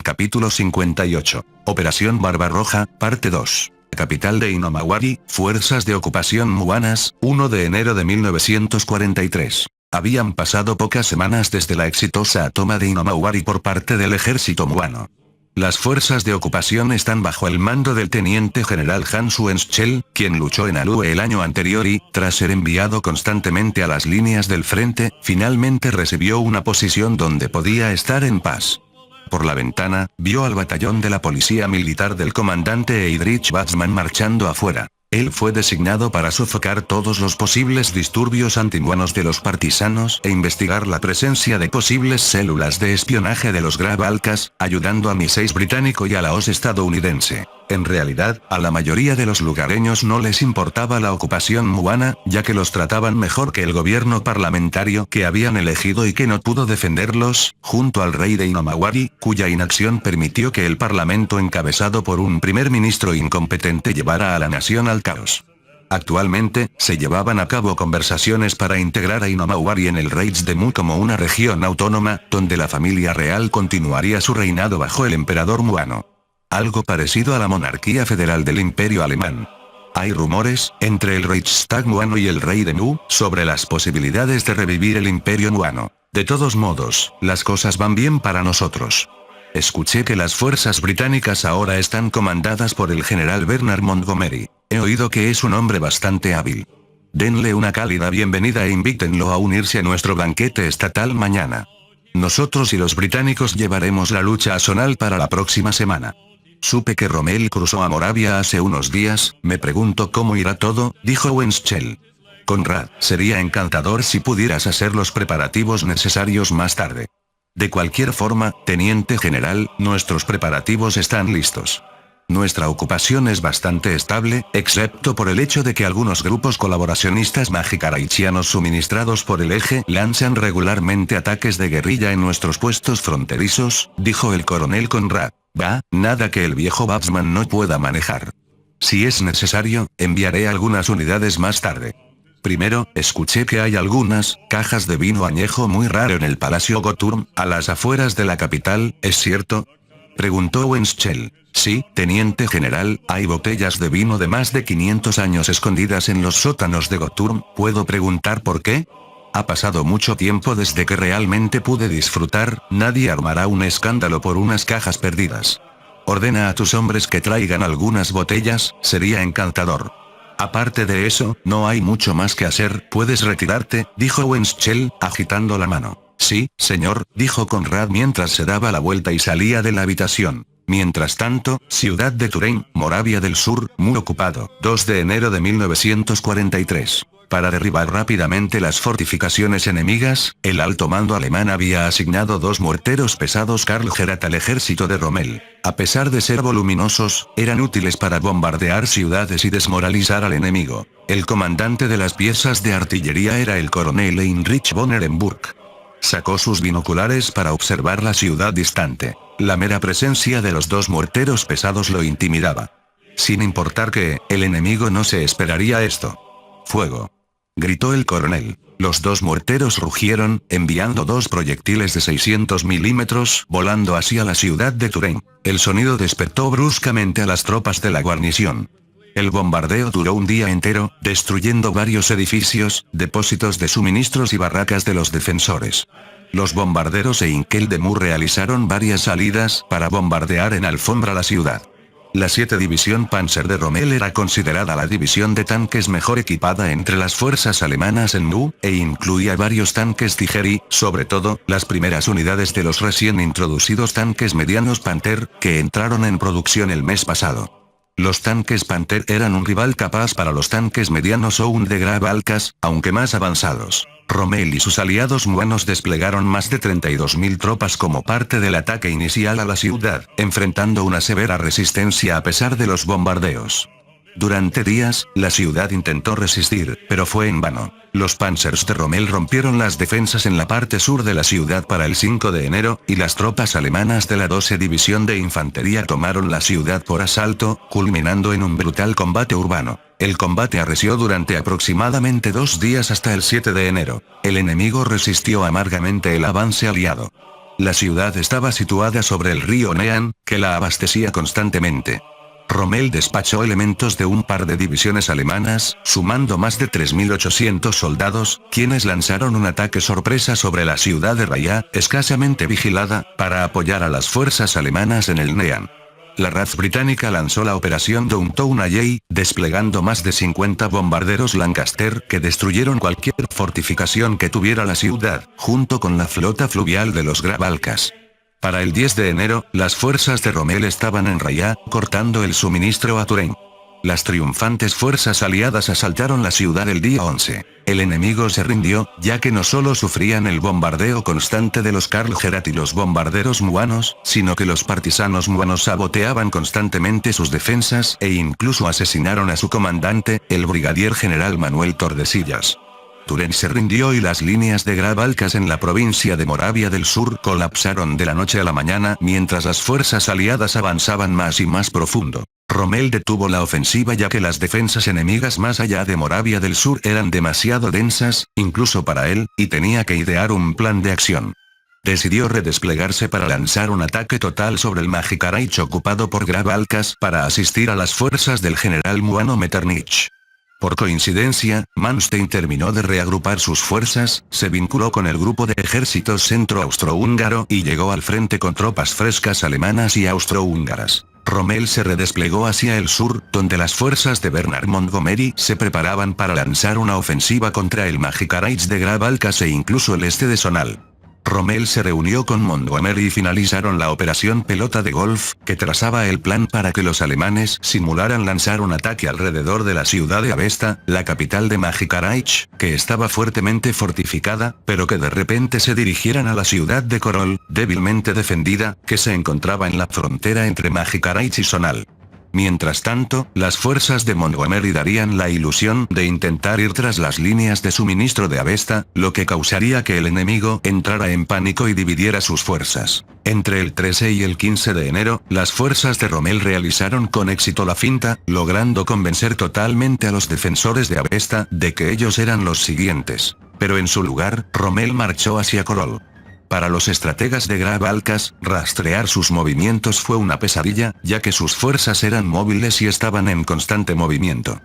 Capítulo 58. Operación Barbarroja, parte 2. Capital de Inamawari, Fuerzas de Ocupación Muanas, 1 de enero de 1943. Habían pasado pocas semanas desde la exitosa toma de Inamawari por parte del ejército muano. Las fuerzas de ocupación están bajo el mando del teniente general Hans Wenschel, quien luchó en Alue el año anterior y, tras ser enviado constantemente a las líneas del frente, finalmente recibió una posición donde podía estar en paz. Por la ventana, vio al batallón de la policía militar del comandante Heydrich Batzmann marchando afuera. Él fue designado para sofocar todos los posibles disturbios antimuanos de los partisanos e investigar la presencia de posibles células de espionaje de los Graf-Alkas, ayudando a MI6 británico y a la OSS estadounidense. En realidad, a la mayoría de los lugareños no les importaba la ocupación muana, ya que los trataban mejor que el gobierno parlamentario que habían elegido y que no pudo defenderlos, junto al rey de Inamawari, cuya inacción permitió que el parlamento encabezado por un primer ministro incompetente llevara a la nación al caos. Actualmente, se llevaban a cabo conversaciones para integrar a Inamawari en el Reich de Mu como una región autónoma, donde la familia real continuaría su reinado bajo el emperador muano. Algo parecido a la monarquía federal del Imperio Alemán. Hay rumores, entre el Reichstag muano y el rey de Mu, sobre las posibilidades de revivir el Imperio muano. De todos modos, las cosas van bien para nosotros. Escuché que las fuerzas británicas ahora están comandadas por el general Bernard Montgomery. He oído que es un hombre bastante hábil. Denle una cálida bienvenida e invítenlo a unirse a nuestro banquete estatal mañana. Nosotros y los británicos llevaremos la lucha a Sonal para la próxima semana. Supe que Rommel cruzó a Moravia hace unos días, me pregunto cómo irá todo, dijo Wenschel. Conrad, sería encantador si pudieras hacer los preparativos necesarios más tarde. De cualquier forma, teniente general, nuestros preparativos están listos. Nuestra ocupación es bastante estable, excepto por el hecho de que algunos grupos colaboracionistas magicaraichianos suministrados por el Eje lanzan regularmente ataques de guerrilla en nuestros puestos fronterizos, dijo el coronel Conrad. Nada que el viejo Batzmann no pueda manejar. Si es necesario, enviaré algunas unidades más tarde. Primero, escuché que hay algunas cajas de vino añejo muy raro en el Palacio Goturm, a las afueras de la capital, ¿es cierto?, preguntó Wenschel. Sí, teniente general, hay botellas de vino de más de 500 años escondidas en los sótanos de Goturm. ¿Puedo preguntar por qué? Ha pasado mucho tiempo desde que realmente pude disfrutar, nadie armará un escándalo por unas cajas perdidas. Ordena a tus hombres que traigan algunas botellas, sería encantador. Aparte de eso, no hay mucho más que hacer, puedes retirarte, dijo Wenschel, agitando la mano. Sí, señor, dijo Conrad mientras se daba la vuelta y salía de la habitación. Mientras tanto, ciudad de Turín, Moravia del Sur, muy ocupado, 2 de enero de 1943. Para derribar rápidamente las fortificaciones enemigas, el alto mando alemán había asignado 2 morteros pesados Karlgerät al ejército de Rommel. A pesar de ser voluminosos, eran útiles para bombardear ciudades y desmoralizar al enemigo. El comandante de las piezas de artillería era el coronel Heinrich von Ehrenburg. Sacó sus binoculares para observar la ciudad distante. La mera presencia de los 2 morteros pesados lo intimidaba. Sin importar que, el enemigo no se esperaría esto. ¡Fuego!, gritó el coronel. Los 2 morteros rugieron, enviando 2 proyectiles de 600 milímetros volando hacia la ciudad de Turín. El sonido despertó bruscamente a las tropas de la guarnición. El bombardeo duró un día entero, destruyendo varios edificios, depósitos de suministros y barracas de los defensores. Los bombarderos e Inkel de Mu realizaron varias salidas para bombardear en alfombra la ciudad. La 7 División Panzer de Rommel era considerada la división de tanques mejor equipada entre las fuerzas alemanas en Mu, e incluía varios tanques Tiger y, sobre todo, las primeras unidades de los recién introducidos tanques medianos Panther, que entraron en producción el mes pasado. Los tanques Panther eran un rival capaz para los tanques medianos Sound de Graf-Alkas, aunque más avanzados. Rommel y sus aliados muanos desplegaron más de 32.000 tropas como parte del ataque inicial a la ciudad, enfrentando una severa resistencia a pesar de los bombardeos. Durante días, la ciudad intentó resistir, pero fue en vano. Los Panzers de Rommel rompieron las defensas en la parte sur de la ciudad para el 5 de enero, y las tropas alemanas de la 12 División de Infantería tomaron la ciudad por asalto, culminando en un brutal combate urbano. El combate arreció durante aproximadamente 2 días hasta el 7 de enero. El enemigo resistió amargamente el avance aliado. La ciudad estaba situada sobre el río Neán, que la abastecía constantemente. Rommel despachó elementos de un par de divisiones alemanas, sumando más de 3.800 soldados, quienes lanzaron un ataque sorpresa sobre la ciudad de Raya, escasamente vigilada, para apoyar a las fuerzas alemanas en el Neán. La RAF británica lanzó la operación Downtown Alley, desplegando más de 50 bombarderos Lancaster que destruyeron cualquier fortificación que tuviera la ciudad, junto con la flota fluvial de los Grabalcas. Para el 10 de enero, las fuerzas de Rommel estaban en Raya, cortando el suministro a Touraine. Las triunfantes fuerzas aliadas asaltaron la ciudad el día 11. El enemigo se rindió, ya que no solo sufrían el bombardeo constante de los Karl Gerhardt y los bombarderos muanos, sino que los partisanos muanos saboteaban constantemente sus defensas e incluso asesinaron a su comandante, el brigadier general Manuel Tordesillas. Touraine se rindió y las líneas de Grabalcas en la provincia de Moravia del Sur colapsaron de la noche a la mañana mientras las fuerzas aliadas avanzaban más y más profundo. Rommel detuvo la ofensiva ya que las defensas enemigas más allá de Moravia del Sur eran demasiado densas, incluso para él, y tenía que idear un plan de acción. Decidió redesplegarse para lanzar un ataque total sobre el Magikaraich ocupado por Grabalcas para asistir a las fuerzas del general muano Metternich. Por coincidencia, Manstein terminó de reagrupar sus fuerzas, se vinculó con el grupo de ejércitos centro-austrohúngaro y llegó al frente con tropas frescas alemanas y austrohúngaras. Rommel se redesplegó hacia el sur, donde las fuerzas de Bernard Montgomery se preparaban para lanzar una ofensiva contra el Magikaraich de Grabalcas e incluso el este de Sonal. Rommel se reunió con Montgomery y finalizaron la operación pelota de golf, que trazaba el plan para que los alemanes simularan lanzar un ataque alrededor de la ciudad de Avesta, la capital de Magikaraich, que estaba fuertemente fortificada, pero que de repente se dirigieran a la ciudad de Korol, débilmente defendida, que se encontraba en la frontera entre Magikaraich y Sonal. Mientras tanto, las fuerzas de Montgomery darían la ilusión de intentar ir tras las líneas de suministro de Avesta, lo que causaría que el enemigo entrara en pánico y dividiera sus fuerzas. Entre el 13 y el 15 de enero, las fuerzas de Rommel realizaron con éxito la finta, logrando convencer totalmente a los defensores de Avesta de que ellos eran los siguientes. Pero en su lugar, Rommel marchó hacia Korol. Para los estrategas de Grabalcas, rastrear sus movimientos fue una pesadilla, ya que sus fuerzas eran móviles y estaban en constante movimiento.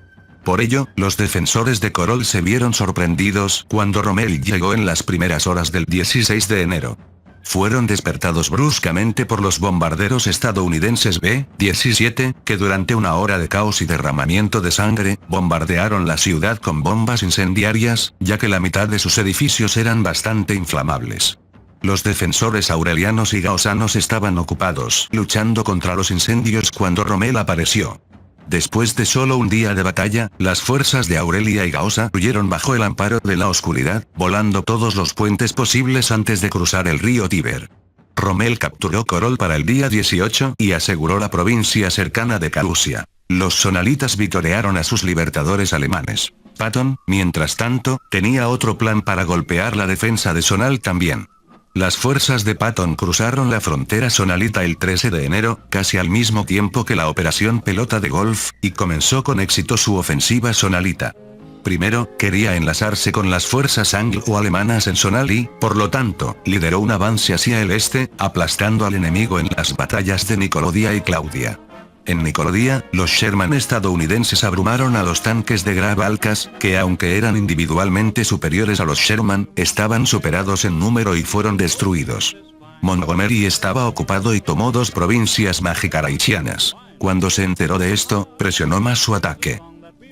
Por ello, los defensores de Korol se vieron sorprendidos cuando Rommel llegó en las primeras horas del 16 de enero. Fueron despertados bruscamente por los bombarderos estadounidenses B-17, que durante una hora de caos y derramamiento de sangre, bombardearon la ciudad con bombas incendiarias, ya que la mitad de sus edificios eran bastante inflamables. Los defensores aurelianos y gaosanos estaban ocupados luchando contra los incendios cuando Rommel apareció. Después de solo un día de batalla, las fuerzas de Aurelia y Gaosa huyeron bajo el amparo de la oscuridad, volando todos los puentes posibles antes de cruzar el río Tíber. Rommel capturó Korol para el día 18 y aseguró la provincia cercana de Calusia. Los sonalitas vitorearon a sus libertadores alemanes. Patton, mientras tanto, tenía otro plan para golpear la defensa de Sonal también. Las fuerzas de Patton cruzaron la frontera sonalita el 13 de enero, casi al mismo tiempo que la operación pelota de golf, y comenzó con éxito su ofensiva sonalita. Primero, quería enlazarse con las fuerzas anglo-alemanas en Sonal y, por lo tanto, lideró un avance hacia el este, aplastando al enemigo en las batallas de Nicolodia y Claudia. En Nicolodia, los Sherman estadounidenses abrumaron a los tanques de Grabalcas, que aunque eran individualmente superiores a los Sherman, estaban superados en número y fueron destruidos. Montgomery estaba ocupado y tomó dos provincias magikaraichianas. Cuando se enteró de esto, presionó más su ataque.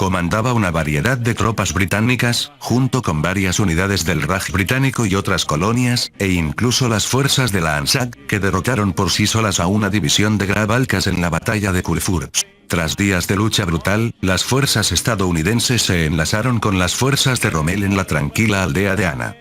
Comandaba una variedad de tropas británicas, junto con varias unidades del Raj británico y otras colonias, e incluso las fuerzas de la ANZAC, que derrotaron por sí solas a una división de Grabalcas en la batalla de Kurfürst. Tras días de lucha brutal, las fuerzas estadounidenses se enlazaron con las fuerzas de Rommel en la tranquila aldea de Ana.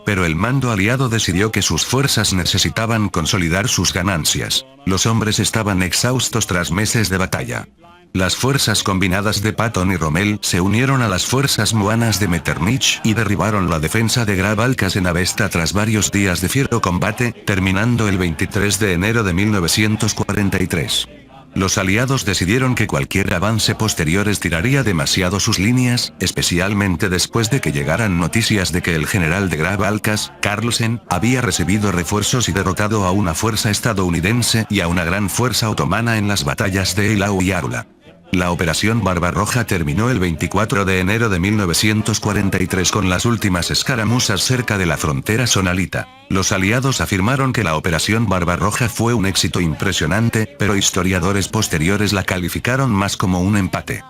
Pero el mando aliado decidió que sus fuerzas necesitaban consolidar sus ganancias. Los hombres estaban exhaustos tras meses de batalla. Las fuerzas combinadas de Patton y Rommel se unieron a las fuerzas muanas de Metternich y derribaron la defensa de Grabalcas en Avesta tras varios días de fiero combate, terminando el 23 de enero de 1943. Los aliados decidieron que cualquier avance posterior estiraría demasiado sus líneas, especialmente después de que llegaran noticias de que el general de Graf Alkas, Carlsen, había recibido refuerzos y derrotado a una fuerza estadounidense y a una gran fuerza otomana en las batallas de Eylau y Arula. La Operación Barbarroja terminó el 24 de enero de 1943 con las últimas escaramuzas cerca de la frontera sonalita. Los aliados afirmaron que la Operación Barbarroja fue un éxito impresionante, pero historiadores posteriores la calificaron más como un empate.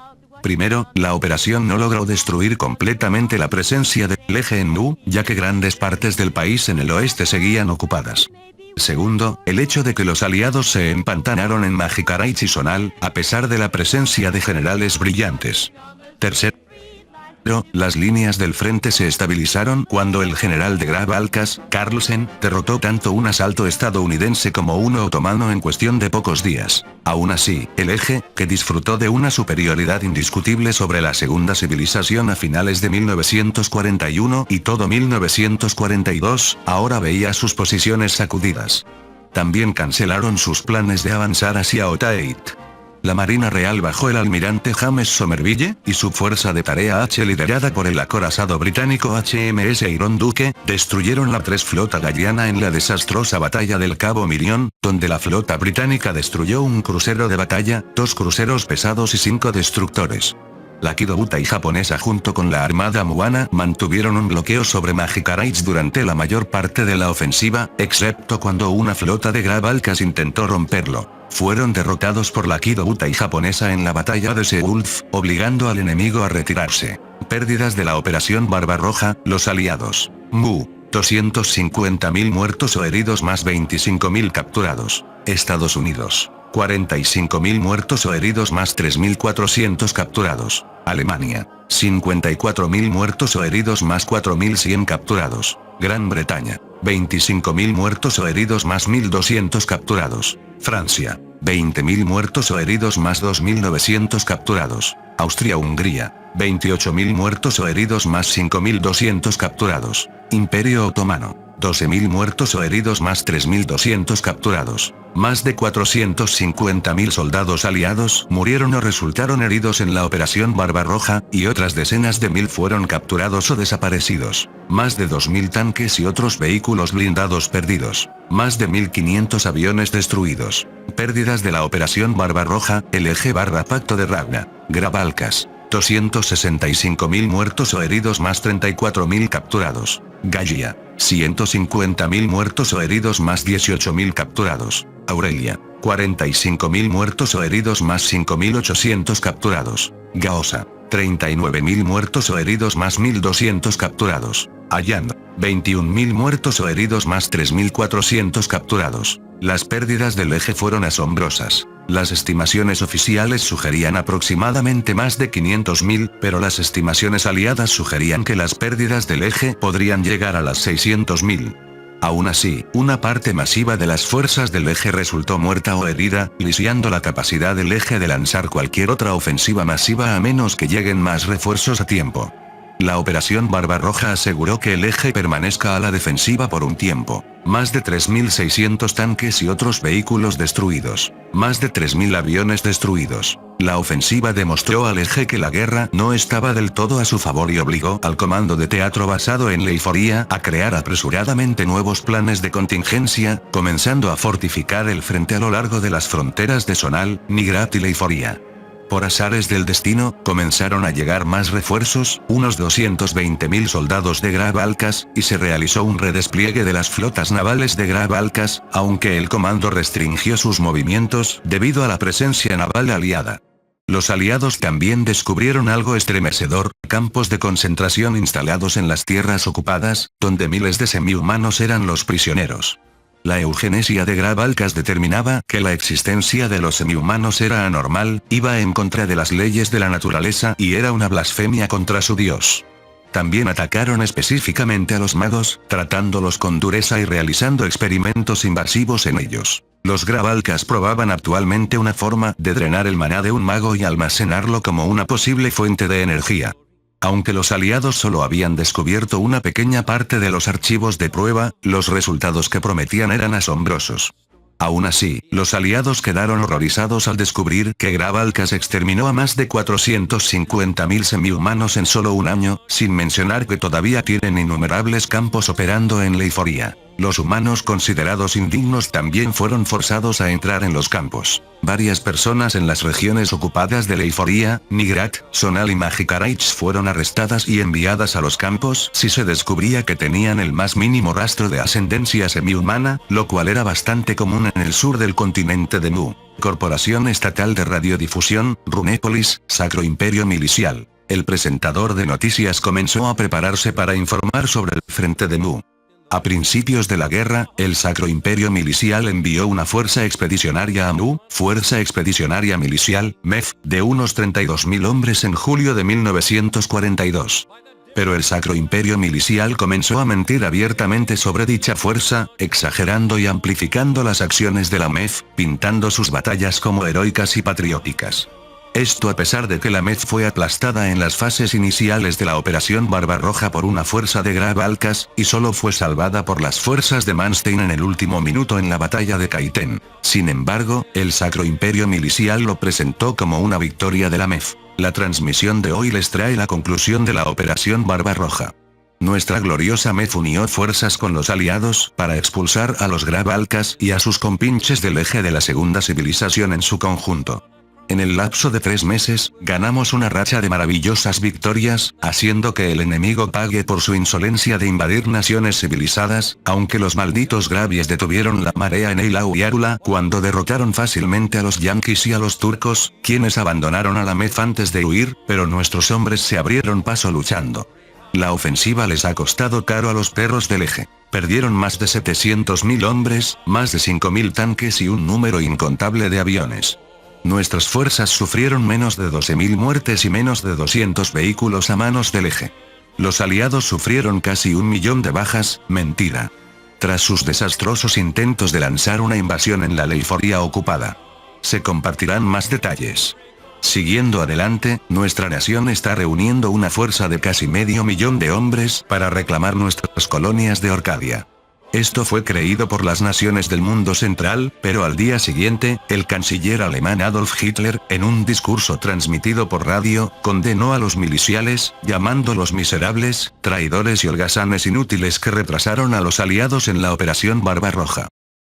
Primero, la operación no logró destruir completamente la presencia del eje en Mu, ya que grandes partes del país en el oeste seguían ocupadas. Segundo, el hecho de que los aliados se empantanaron en Majikaraich y Sonal, a pesar de la presencia de generales brillantes. Tercero, las líneas del frente se estabilizaron cuando el general de Graf Alkas, Carlsen, derrotó tanto un asalto estadounidense como uno otomano en cuestión de pocos días. Aún así, el eje, que disfrutó de una superioridad indiscutible sobre la segunda civilización a finales de 1941 y todo 1942, ahora veía sus posiciones sacudidas. También cancelaron sus planes de avanzar hacia Otaheit. La Marina Real bajo el almirante James Somerville, y su fuerza de tarea H liderada por el acorazado británico HMS Iron Duke, destruyeron la 3 flota galliana en la desastrosa batalla del Cabo Mirión, donde la flota británica destruyó un crucero de batalla, 2 cruceros pesados y 5 destructores. La Kido Butai japonesa junto con la armada Muana mantuvieron un bloqueo sobre Majikaraich durante la mayor parte de la ofensiva, excepto cuando una flota de Graf Alkas intentó romperlo. Fueron derrotados por la Kido Butai japonesa en la batalla de Seulf, obligando al enemigo a retirarse. Pérdidas de la Operación Barbarroja, los aliados. Mu. 250.000 muertos o heridos más 25.000 capturados. Estados Unidos. 45.000 muertos o heridos más 3.400 capturados. Alemania. 54.000 muertos o heridos más 4.100 capturados. Gran Bretaña. 25.000 muertos o heridos más 1.200 capturados. Francia. 20.000 muertos o heridos más 2.900 capturados. Austria-Hungría. 28.000 muertos o heridos más 5.200 capturados. Imperio Otomano. 12.000 muertos o heridos más 3.200 capturados. Más de 450.000 soldados aliados murieron o resultaron heridos en la Operación Barbarroja, y otras decenas de mil fueron capturados o desaparecidos. Más de 2.000 tanques y otros vehículos blindados perdidos. Más de 1.500 aviones destruidos. Pérdidas de la Operación Barbarroja, el eje / Pacto de Ragna. Graf Alkas. 265.000 muertos o heridos más 34.000 capturados. Gallia. 150.000 muertos o heridos más 18.000 capturados. Aurelia. 45.000 muertos o heridos más 5.800 capturados. Gaosa. 39.000 muertos o heridos más 1.200 capturados. Ayand. 21.000 muertos o heridos más 3.400 capturados. Las pérdidas del eje fueron asombrosas. Las estimaciones oficiales sugerían aproximadamente más de 500.000, pero las estimaciones aliadas sugerían que las pérdidas del eje podrían llegar a las 600.000. Aún así, una parte masiva de las fuerzas del eje resultó muerta o herida, lisiando la capacidad del eje de lanzar cualquier otra ofensiva masiva a menos que lleguen más refuerzos a tiempo. La Operación Barbarroja aseguró que el eje permanezca a la defensiva por un tiempo. Más de 3.600 tanques y otros vehículos destruidos. Más de 3.000 aviones destruidos. La ofensiva demostró al eje que la guerra no estaba del todo a su favor y obligó al comando de teatro basado en la euforia a crear apresuradamente nuevos planes de contingencia, comenzando a fortificar el frente a lo largo de las fronteras de Sonal, Nigrat y Leiforia. Por azares del destino, comenzaron a llegar más refuerzos, unos 220.000 soldados de Graf Alkas, y se realizó un redespliegue de las flotas navales de Graf Alkas, aunque el comando restringió sus movimientos debido a la presencia naval aliada. Los aliados también descubrieron algo estremecedor, campos de concentración instalados en las tierras ocupadas, donde miles de semihumanos eran los prisioneros. La eugenesia de Graf Alkas determinaba que la existencia de los semihumanos era anormal, iba en contra de las leyes de la naturaleza y era una blasfemia contra su dios. También atacaron específicamente a los magos, tratándolos con dureza y realizando experimentos invasivos en ellos. Los Graf Alkas probaban actualmente una forma de drenar el maná de un mago y almacenarlo como una posible fuente de energía. Aunque los aliados solo habían descubierto una pequeña parte de los archivos de prueba, los resultados que prometían eran asombrosos. Aún así, los aliados quedaron horrorizados al descubrir que Grabalcas exterminó a más de 450.000 semihumanos en solo un año, sin mencionar que todavía tienen innumerables campos operando en Leiforia. Los humanos considerados indignos también fueron forzados a entrar en los campos. Varias personas en las regiones ocupadas de Leiforia, Nigrat, Sonal y Magikaraich fueron arrestadas y enviadas a los campos si se descubría que tenían el más mínimo rastro de ascendencia semihumana, lo cual era bastante común en el sur del continente de Mu. Corporación Estatal de Radiodifusión, Runépolis, Sacro Imperio Milicial. El presentador de noticias comenzó a prepararse para informar sobre el frente de Mu. A principios de la guerra, el Sacro Imperio Milicial envió una fuerza expedicionaria a Mu, Fuerza Expedicionaria Milicial, MEF, de unos 32.000 hombres en julio de 1942. Pero el Sacro Imperio Milicial comenzó a mentir abiertamente sobre dicha fuerza, exagerando y amplificando las acciones de la MEF, pintando sus batallas como heroicas y patrióticas. Esto a pesar de que la MEF fue aplastada en las fases iniciales de la Operación Barbarroja por una fuerza de Grabalcas, y solo fue salvada por las fuerzas de Manstein en el último minuto en la batalla de Kaiten. Sin embargo, el Sacro Imperio Milicial lo presentó como una victoria de la MEF. La transmisión de hoy les trae la conclusión de la Operación Barbarroja. Nuestra gloriosa MEF unió fuerzas con los aliados para expulsar a los Grabalcas y a sus compinches del eje de la segunda civilización en su conjunto. En el lapso de 3 meses, ganamos una racha de maravillosas victorias, haciendo que el enemigo pague por su insolencia de invadir naciones civilizadas, aunque los malditos Gravies detuvieron la marea en Eilau y Arula cuando derrotaron fácilmente a los yanquis y a los turcos, quienes abandonaron a la MEF antes de huir, pero nuestros hombres se abrieron paso luchando. La ofensiva les ha costado caro a los perros del eje. Perdieron más de 700.000 hombres, más de 5.000 tanques y un número incontable de aviones. Nuestras fuerzas sufrieron menos de 12.000 muertes y menos de 200 vehículos a manos del eje. Los aliados sufrieron casi 1 millón de bajas, mentira. Tras sus desastrosos intentos de lanzar una invasión en la Leiforia ocupada. Se compartirán más detalles. Siguiendo adelante, nuestra nación está reuniendo una fuerza de casi 500.000 de hombres para reclamar nuestras colonias de Orcadia. Esto fue creído por las naciones del mundo central, pero al día siguiente, el canciller alemán Adolf Hitler, en un discurso transmitido por radio, condenó a los miliciales, llamándolos miserables, traidores y holgazanes inútiles que retrasaron a los aliados en la Operación Barbarroja.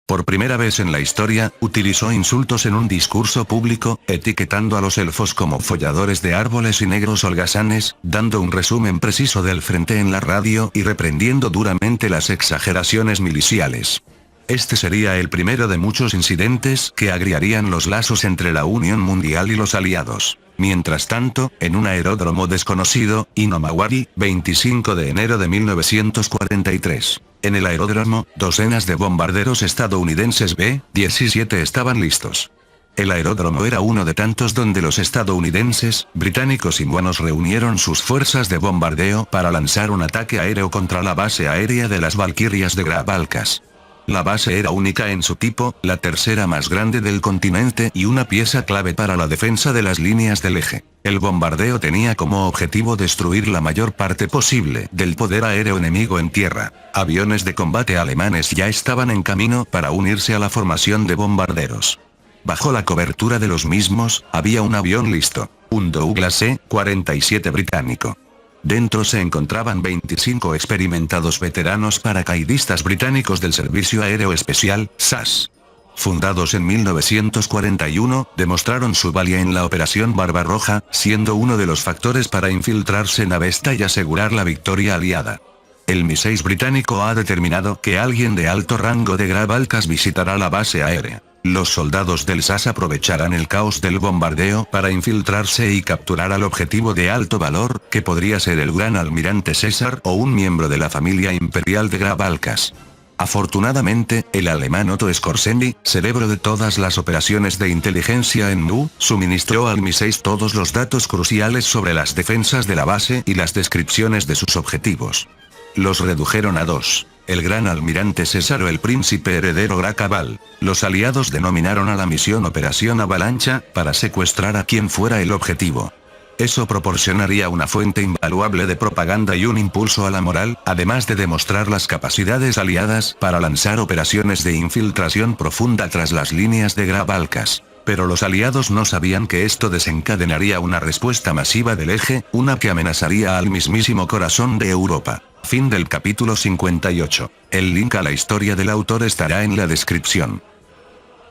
Por primera vez en la historia, utilizó insultos en un discurso público, etiquetando a los elfos como folladores de árboles y negros holgazanes, dando un resumen preciso del frente en la radio y reprendiendo duramente las exageraciones miliciales. Este sería el primero de muchos incidentes que agriarían los lazos entre la Unión Mundial y los aliados. Mientras tanto, en un aeródromo desconocido, Inomawari, 25 de enero de 1943. En el aeródromo, docenas de bombarderos estadounidenses B-17 estaban listos. El aeródromo era uno de tantos donde los estadounidenses, británicos y buenos reunieron sus fuerzas de bombardeo para lanzar un ataque aéreo contra la base aérea de las Valquirias de Grabalcas. La base era única en su tipo, la tercera más grande del continente y una pieza clave para la defensa de las líneas del eje. El bombardeo tenía como objetivo destruir la mayor parte posible del poder aéreo enemigo en tierra. Aviones de combate alemanes ya estaban en camino para unirse a la formación de bombarderos. Bajo la cobertura de los mismos, había un avión listo, un Douglas C-47 británico. Dentro se encontraban 25 experimentados veteranos paracaidistas británicos del Servicio Aéreo Especial, SAS. Fundados en 1941, demostraron su valía en la Operación Barbarroja, siendo uno de los factores para infiltrarse en Avesta y asegurar la victoria aliada. El MI-6 británico ha determinado que alguien de alto rango de Grabalcas visitará la base aérea. Los soldados del SAS aprovecharán el caos del bombardeo para infiltrarse y capturar al objetivo de alto valor, que podría ser el gran almirante César o un miembro de la familia imperial de Grabalcas. Afortunadamente, el alemán Otto Skorzeny, cerebro de todas las operaciones de inteligencia en Mu, suministró al Mi-6 todos los datos cruciales sobre las defensas de la base y las descripciones de sus objetivos. Los redujeron a 2. El gran almirante César o el príncipe heredero Gracabal. Los aliados denominaron a la misión Operación Avalancha, para secuestrar a quien fuera el objetivo. Eso proporcionaría una fuente invaluable de propaganda y un impulso a la moral, además de demostrar las capacidades aliadas para lanzar operaciones de infiltración profunda tras las líneas de Grab-Alcas. Pero los aliados no sabían que esto desencadenaría una respuesta masiva del eje, una que amenazaría al mismísimo corazón de Europa. Fin del capítulo 58. El link a la historia del autor estará en la descripción.